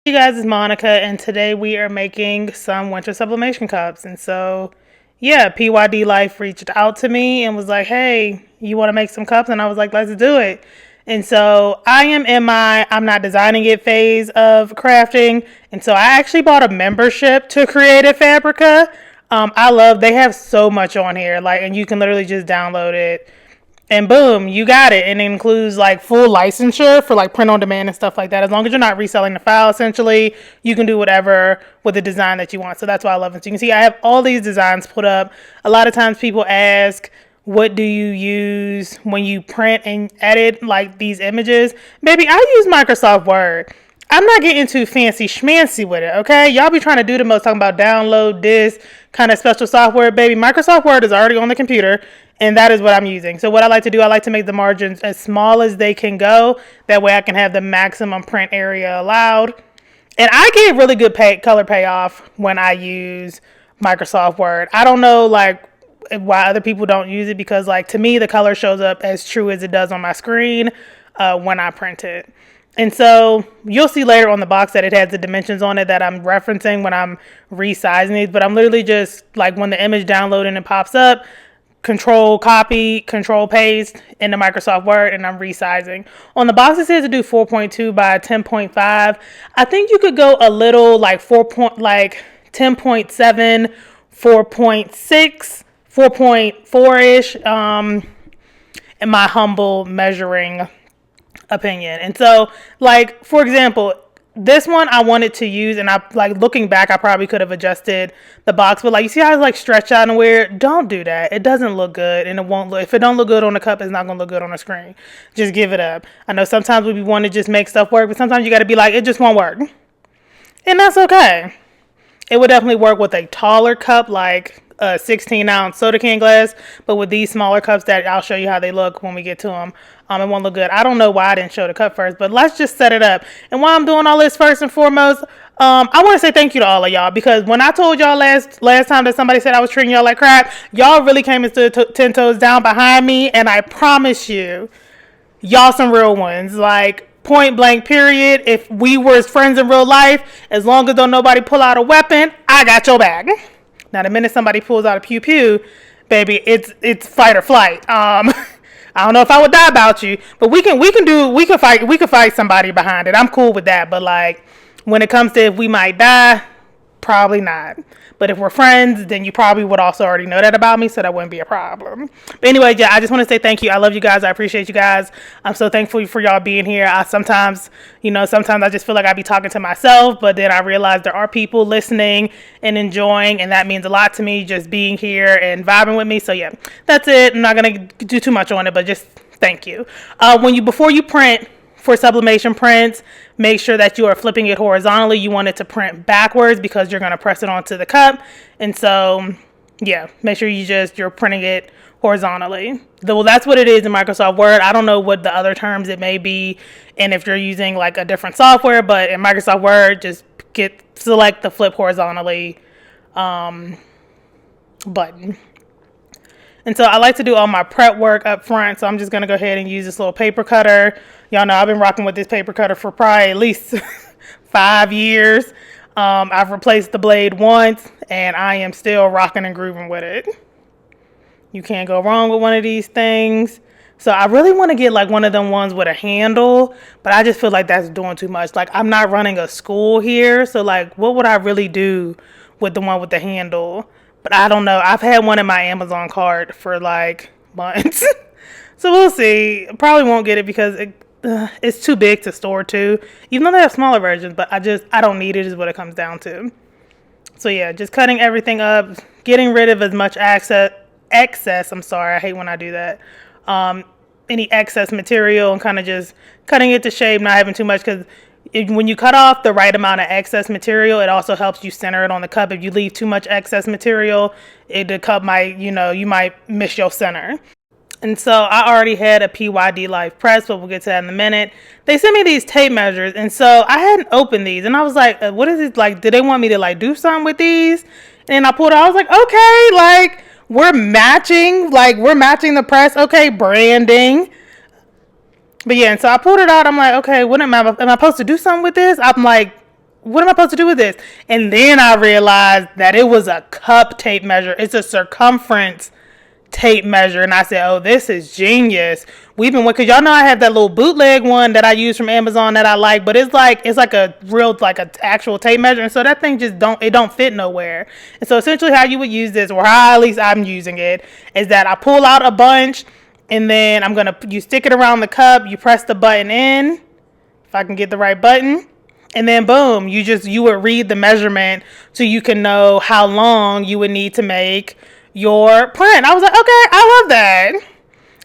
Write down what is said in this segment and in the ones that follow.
You guys, it's Monica, and today we are making some winter sublimation cups. And so, yeah, PYD Life reached out to me and was like, "Hey, you want to make some cups?" And I was like, "Let's do it." And so I am in my I'm not designing it phase of crafting, and so I actually bought a membership to Creative Fabrica. They have so much on here, like, and you can literally just download it and boom, you got it. And it includes like full licensure for like print on demand and stuff like that. As long as you're not reselling the file, essentially, you can do whatever with the design that you want. So that's why I love it. So you can see I have all these designs put up. A lot of times people ask, what do you use when you print and edit like these images? Baby, I use Microsoft Word. I'm not getting too fancy schmancy with it, okay? Y'all be trying to do the most, talking about download this kind of special software. Baby, Microsoft Word is already on the computer, and that is what I'm using. So what I like to do, I like to make the margins as small as they can go. That way I can have the maximum print area allowed. And I get really good color payoff when I use Microsoft Word. I don't know, like, why other people don't use it, because, like, to me, the color shows up as true as it does on my screen when I print it. And so you'll see later on the box that it has the dimensions on it that I'm referencing when I'm resizing these. But I'm literally just like, when the image download and it pops up, control copy, control paste into Microsoft Word, and I'm resizing. On the box it says to do 4.2 by 10.5. I think you could go a little like 10.7, 4.6, 4.4-ish, in my humble measuring opinion. And so, like, for example, this one I wanted to use, and I, like, looking back, I probably could have adjusted the box, but like, you see how it's like stretched out and weird? Don't do that. It doesn't look good, and it won't look, if it don't look good on the cup, it's not gonna look good on the screen. Just give it up. I know sometimes we want to just make stuff work, but sometimes you got to be like, it just won't work, and that's okay. It would definitely work with a taller cup, like a 16-ounce soda can glass, but with these smaller cups that I'll show you how they look when we get to them, it won't look good. I don't know why I didn't show the cup first, but let's just set it up. And while I'm doing all this, first and foremost, I want to say thank you to all of y'all, because when I told y'all last time that somebody said I was treating y'all like crap, y'all really came and stood 10 toes down behind me, and I promise you, y'all some real ones. Like, point blank period. If we were friends in real life, as long as don't nobody pull out a weapon, I got your back. Now the minute somebody pulls out a pew pew, baby, it's fight or flight. I don't know if I would die about you, but we can fight somebody behind it. I'm cool with that. But like, when it comes to if we might die, probably not. But if we're friends, then you probably would also already know that about me, so that wouldn't be a problem. But anyway, yeah, I just want to say thank you. I love you guys. I appreciate you guys. I'm so thankful for y'all being here. Sometimes I just feel like I be talking to myself, but then I realize there are people listening and enjoying, and that means a lot to me, just being here and vibing with me. So yeah, that's it. I'm not going to do too much on it, but just thank you. Before you print, for sublimation prints, make sure that you are flipping it horizontally. You want it to print backwards because you're going to press it onto the cup. And so, yeah, make sure you're printing it horizontally. Well, that's what it is in Microsoft Word. I don't know what the other terms it may be, and if you're using like a different software, but in Microsoft Word, just select the flip horizontally button. And so I like to do all my prep work up front. So I'm just going to go ahead and use this little paper cutter. Y'all know I've been rocking with this paper cutter for probably at least 5 years. I've replaced the blade once, and I am still rocking and grooving with it. You can't go wrong with one of these things. So I really want to get like one of them ones with a handle, but I just feel like that's doing too much. Like, I'm not running a school here. So like, what would I really do with the one with the handle? But I don't know. I've had one in my Amazon cart for like months. So we'll see. Probably won't get it because it's too big to store too. Even though they have smaller versions, but I don't need it is what it comes down to. So yeah, just cutting everything up, getting rid of as much excess. I'm sorry. I hate when I do that. Any excess material, and kind of just cutting it to shape, not having too much, because when you cut off the right amount of excess material, it also helps you center it on the cup. If you leave too much excess material, the cup might, you might miss your center. And so I already had a PYD Life press, but we'll get to that in a minute. They sent me these tape measures, and so I hadn't opened these, and I was like, what is it? Like, did they want me to like do something with these? And I pulled it out. I was like, okay, like we're matching the press. Okay, branding. But yeah, and so I pulled it out. I'm like, okay, am I supposed to do something with this? I'm like, what am I supposed to do with this? And then I realized that it was a cup tape measure. It's a circumference tape measure. And I said, oh, this is genius. We've been, because y'all know I have that little bootleg one that I use from Amazon that I like, but it's like a real, like a actual tape measure. And so that thing just don't fit nowhere. And so essentially how you would use this, or how at least I'm using it, is that I pull out a bunch, and then you stick it around the cup, you press the button in, if I can get the right button, and then boom, you would read the measurement so you can know how long you would need to make your print. I was like, okay, I love that.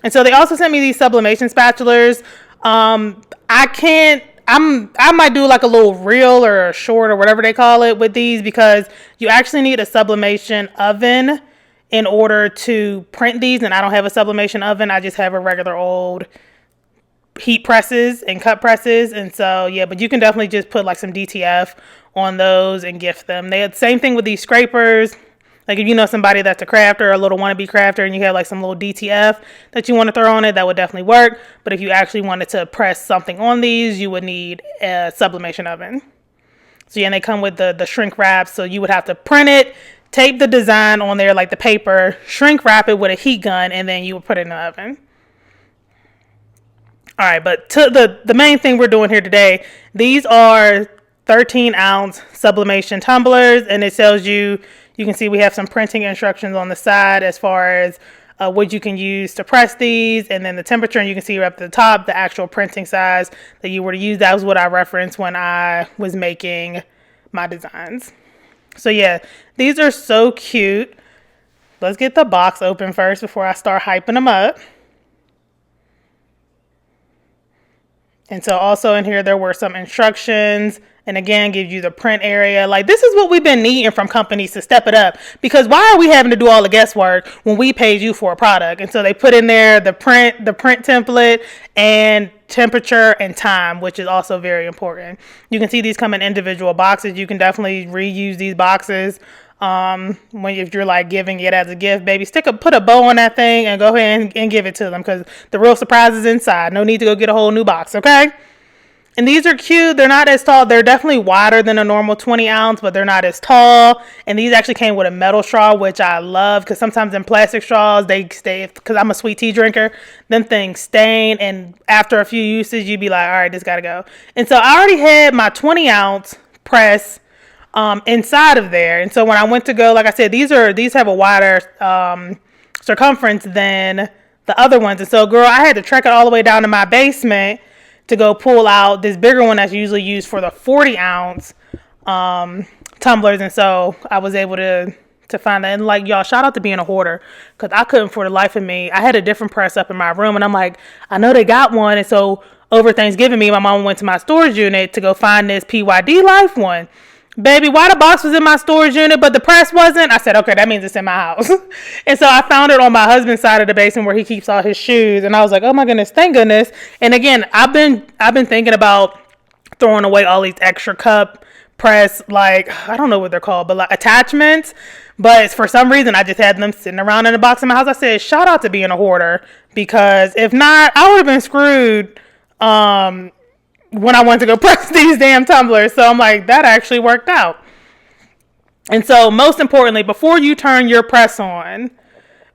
And so they also sent me these sublimation spatulas. I might do like a little reel or a short or whatever they call it with these, because you actually need a sublimation oven in order to print these. And I don't have a sublimation oven. I just have a regular old heat presses and cut presses. And so, yeah, but you can definitely just put like some DTF on those and gift them. They had the same thing with these scrapers. Like if you know somebody that's a crafter, a little wannabe crafter, and you have like some little DTF that you want to throw on it, that would definitely work. But if you actually wanted to press something on these, you would need a sublimation oven. So yeah, and they come with the shrink wrap. So you would have to print it, tape the design on there like the paper, shrink wrap it with a heat gun, and then you would put it in the oven. All right, but to the main thing we're doing here today, these are 13-ounce sublimation tumblers, and it tells you can see we have some printing instructions on the side as far as what you can use to press these, and then the temperature, and you can see right up at the top the actual printing size that you were to use. That was what I referenced when I was making my designs. So yeah, these are so cute. Let's get the box open first before I start hyping them up. And so also in here, there were some instructions, and again, gives you the print area. Like, this is what we've been needing from companies to step it up, because why are we having to do all the guesswork when we paid you for a product? And so they put in there the print template and temperature and time, which is also very important. You can see these come in individual boxes. You can definitely reuse these boxes. If you're like giving it as a gift, baby, put a bow on that thing and go ahead and give it to them, because the real surprise is inside. No need to go get a whole new box, okay? And these are cute. They're not as tall. They're definitely wider than a normal 20-ounce, but they're not as tall. And these actually came with a metal straw, which I love, because sometimes in plastic straws, they stay, because I'm a sweet tea drinker, them things stain, and after a few uses, you'd be like, all right, this gotta go. And so I already had my 20-ounce press inside of there. And so when I went to go, like I said, these have a wider circumference than the other ones. And so, girl, I had to trek it all the way down to my basement to go pull out this bigger one that's usually used for the 40-ounce tumblers. And so I was able to find that. And like, y'all, shout out to being a hoarder, because I couldn't for the life of me. I had a different press up in my room, and I'm like, I know they got one. And so over Thanksgiving, my mom went to my storage unit to go find this PYD Life one. Baby, why the box was in my storage unit but the press wasn't? I said, okay, that means it's in my house. And so I found it on my husband's side of the basement where he keeps all his shoes. And I was like, oh my goodness, thank goodness. And again, I've been thinking about throwing away all these extra cup press, like, I don't know what they're called, but like attachments. But for some reason, I just had them sitting around in a box in my house. I said, shout out to being a hoarder, because if not, I would have been screwed when I went to go press these damn tumblers. So I'm like, that actually worked out. And so most importantly, before you turn your press on,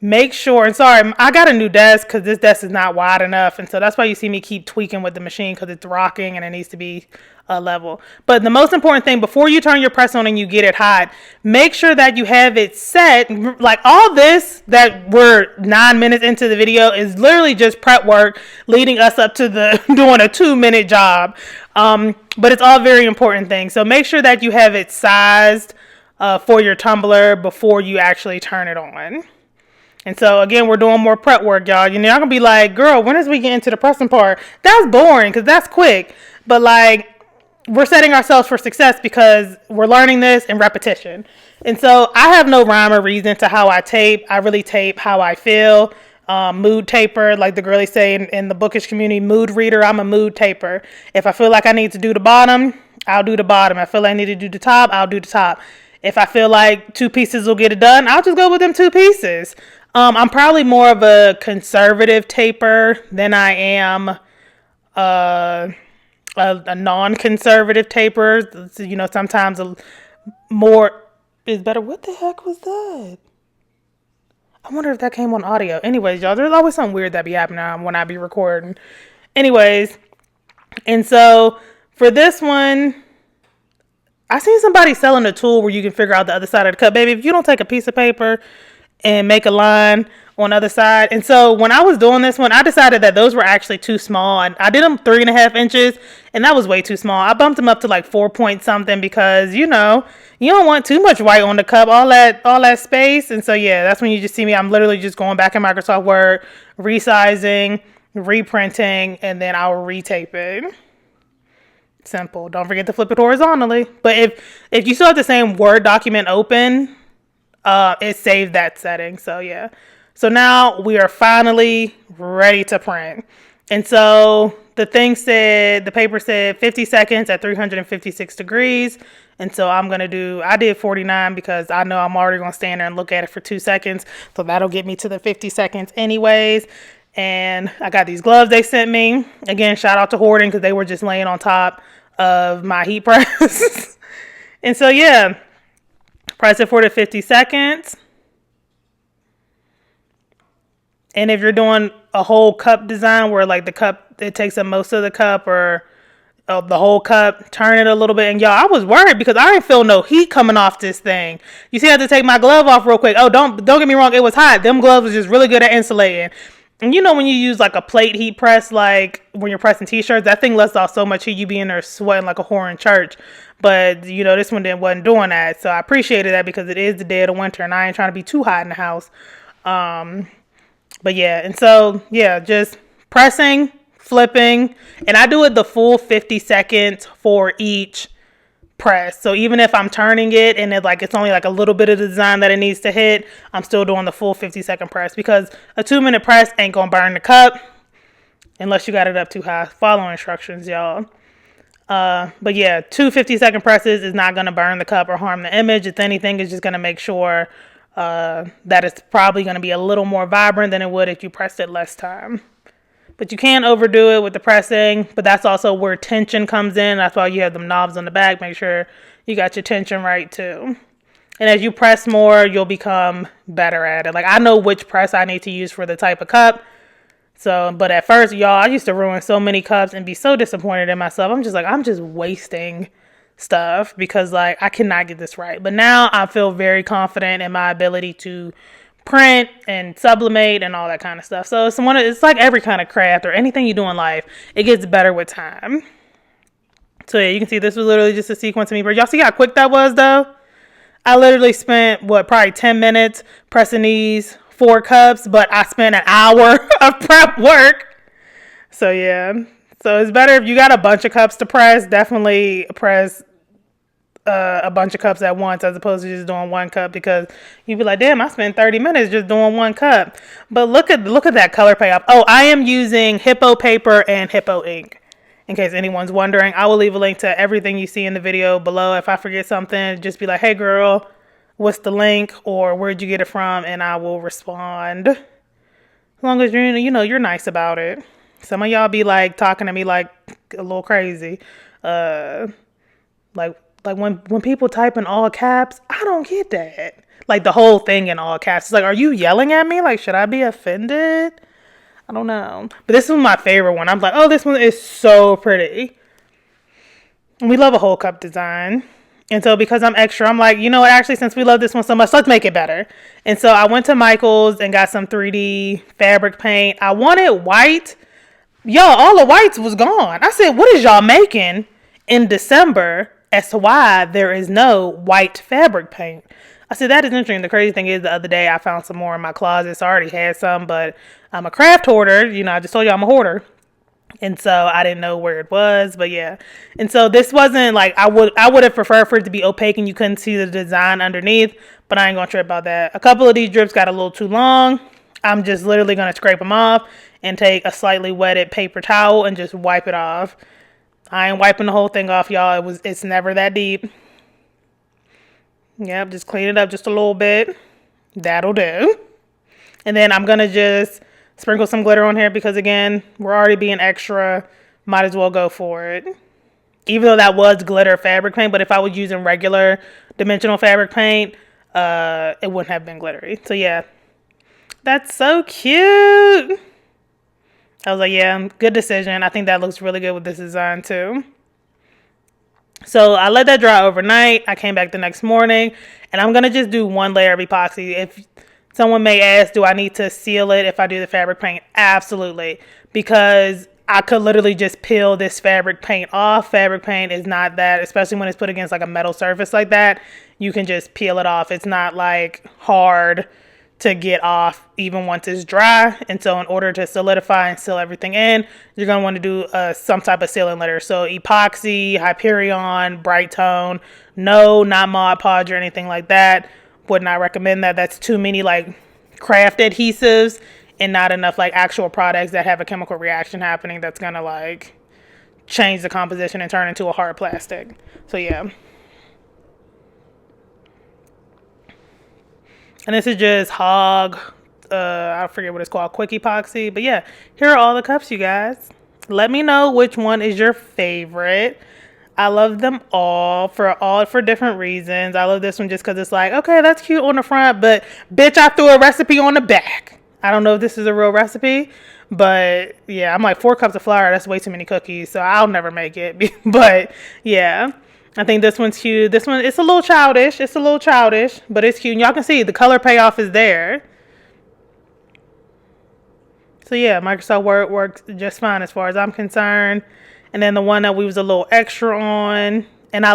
make sure, and sorry, I got a new desk because this desk is not wide enough. And so that's why you see me keep tweaking with the machine, because it's rocking and it needs to be level. But the most important thing, before you turn your press on and you get it hot, make sure that you have it set. Like, all this that we're 9 minutes into the video is literally just prep work leading us up to the doing a 2-minute job. But it's all very important things. So make sure that you have it sized for your tumbler before you actually turn it on. And so, again, we're doing more prep work, y'all. You know, y'all gonna be like, girl, when is we get into the pressing part? That's boring, because that's quick. But, like, we're setting ourselves for success because we're learning this in repetition. And so I have no rhyme or reason to how I tape. I really tape how I feel. Mood taper, like the girlies say in the bookish community, mood reader. I'm a mood taper. If I feel like I need to do the bottom, I'll do the bottom. If I feel like I need to do the top, I'll do the top. If I feel like 2 pieces will get it done, I'll just go with them 2 pieces. I'm probably more of a conservative taper than I am a non-conservative taper. So, you know, sometimes more is better. What the heck was that? I wonder if that came on audio. Anyways, y'all, there's always something weird that be happening when I be recording. Anyways, and so for this one, I seen somebody selling a tool where you can figure out the other side of the cup. Baby, if you don't take a piece of paper and make a line on the other side. And so when I was doing this one, I decided that those were actually too small. I did them 3.5 inches, and that was way too small. I bumped them up to like 4 point something because, you know, you don't want too much white on the cup, all that space. And so, yeah, that's when you just see me. I'm literally just going back in Microsoft Word, resizing, reprinting, and then I'll retape it. Simple. Don't forget to flip it horizontally. But if you still have the same Word document open, it saved that setting. So yeah. So now we are finally ready to print. And so the paper said 50 seconds at 356 degrees. And so I did 49 because I know I'm already going to stand there and look at it for 2 seconds. So that'll get me to the 50 seconds anyways. And I got these gloves they sent me. Again, shout out to Hoarding because they were just laying on top of my heat press. And so, yeah, press it for the 50 seconds. And if you're doing a whole cup design where like the cup, it takes up most of the cup or the whole cup, turn it a little bit. And y'all, I was worried because I didn't feel no heat coming off this thing. You see, I had to take my glove off real quick. Oh, don't get me wrong. It was hot. Them gloves was just really good at insulating. And you know when you use like a plate heat press, like when you're pressing t-shirts, that thing lets off so much heat you be in there sweating like a whore in church. But you know, this one wasn't doing that. So I appreciated that because it is the dead of winter and I ain't trying to be too hot in the house. But yeah, and so yeah, just pressing, flipping, and I do it the full 50 seconds for each press. So even if I'm turning it and it's only like a little bit of the design that it needs to hit, I'm still doing the full 50-second press because a 2-minute press ain't gonna burn the cup unless you got it up too high. Follow instructions, y'all. But yeah, 2 50-second presses is not gonna burn the cup or harm the image. If anything, it's just gonna make sure that it's probably gonna be a little more vibrant than it would if you pressed it less time. But you can't overdo it with the pressing, but that's also where tension comes in. That's why you have them knobs on the back. Make sure you got your tension right too. And as you press more, you'll become better at it. Like I know which press I need to use for the type of cup. So, but at first, y'all, I used to ruin so many cups and be so disappointed in myself. I'm just wasting stuff because like I cannot get this right. But now I feel very confident in my ability to print and sublimate and all that kind of stuff. So it's like every kind of craft or anything you do in life, it gets better with time. So yeah, you can see this was literally just a sequence of me. But y'all see how quick that was though? I literally spent probably 10 minutes pressing these 4 cups, but I spent an hour of prep work. So yeah, so it's better if you got a bunch of cups to press, definitely press a bunch of cups at once as opposed to just doing 1 cup because you'd be like, damn, I spent 30 minutes just doing 1 cup. But look at that color payoff. Oh, I am using Hippo paper and Hippo ink. In case anyone's wondering, I will leave a link to everything you see in the video below. If I forget something, just be like, hey girl, what's the link or where'd you get it from? And I will respond. As long as you're nice about it. Some of y'all be like talking to me like a little crazy. Like when people type in all caps, I don't get that. Like the whole thing in all caps. It's like, are you yelling at me? Like, should I be offended? I don't know. But this is my favorite one. I'm like, oh, this one is so pretty. And we love a whole cup design. And so because I'm extra, I'm like, you know what? Actually, since we love this one so much, let's make it better. And so I went to Michael's and got some 3D fabric paint. I wanted white. Y'all, all the whites was gone. I said, what is y'all making in December as to why there is no white fabric paint? I said, that is interesting. The crazy thing is the other day I found some more in my closet. So I already had some, but I'm a craft hoarder. You know, I just told you I'm a hoarder. And so I didn't know where it was, but yeah. And so this wasn't like, I would have preferred for it to be opaque and you couldn't see the design underneath, but I ain't gonna trip about that. A couple of these drips got a little too long. I'm just literally gonna scrape them off and take a slightly wetted paper towel and just wipe it off. I ain't wiping the whole thing off, y'all. It's never that deep. Yep, just clean it up just a little bit. That'll do. And then I'm gonna just sprinkle some glitter on here because again, we're already being extra. Might as well go for it. even though that was glitter fabric paint. But if I was using regular dimensional fabric paint, it wouldn't have been glittery. So yeah, that's so cute. I was like, yeah, good decision. I think that looks really good with this design too. So I let that dry overnight. I came back the next morning, and I'm going to just do one layer of epoxy. If someone may ask, do I need to seal it if I do the fabric paint? Absolutely. Because I could literally just peel this fabric paint off. Fabric paint is not that, especially when it's put against like a metal surface like that, you can just peel it off. It's not like hard to get off even once it's dry. And so in order to solidify and seal everything in, you're going to want to do some type of sealing layer. So epoxy, Hyperion, Bright Tone, no, not Mod Podge or anything like that. Would not recommend that. That's too many like craft adhesives and not enough like actual products that have a chemical reaction happening that's going to like change the composition and turn into a hard plastic. So yeah. And this is just Hog, I forget what it's called, quick epoxy. But yeah, here are all the cups, you guys. Let me know which one is your favorite. I love them all for different reasons. I love this one just because it's like, okay, that's cute on the front, but bitch, I threw a recipe on the back. I don't know if this is a real recipe, but yeah, I'm like 4 cups of flour. That's way too many cookies, so I'll never make it. But yeah. I think this one's cute. This one, it's a little childish. But it's cute. And y'all can see the color payoff is there. So yeah, Microsoft Word works just fine as far as I'm concerned. And then the one that we was a little extra on. And I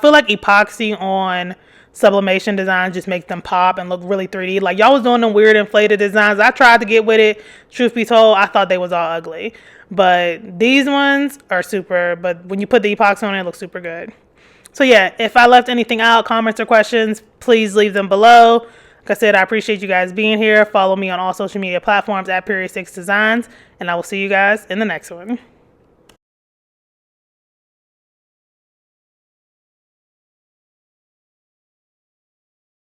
feel like epoxy on Sublimation Designs just makes them pop and look really 3D. Like y'all was doing them weird inflated designs. I tried to get with it. Truth be told, I thought they was all ugly. But these ones are super. But when you put the epoxy on it, it looks super good. So yeah, if I left anything out, comments or questions, please leave them below. Like I said, I appreciate you guys being here. Follow me on all social media platforms at PeriodSixDesigns, and I will see you guys in the next one.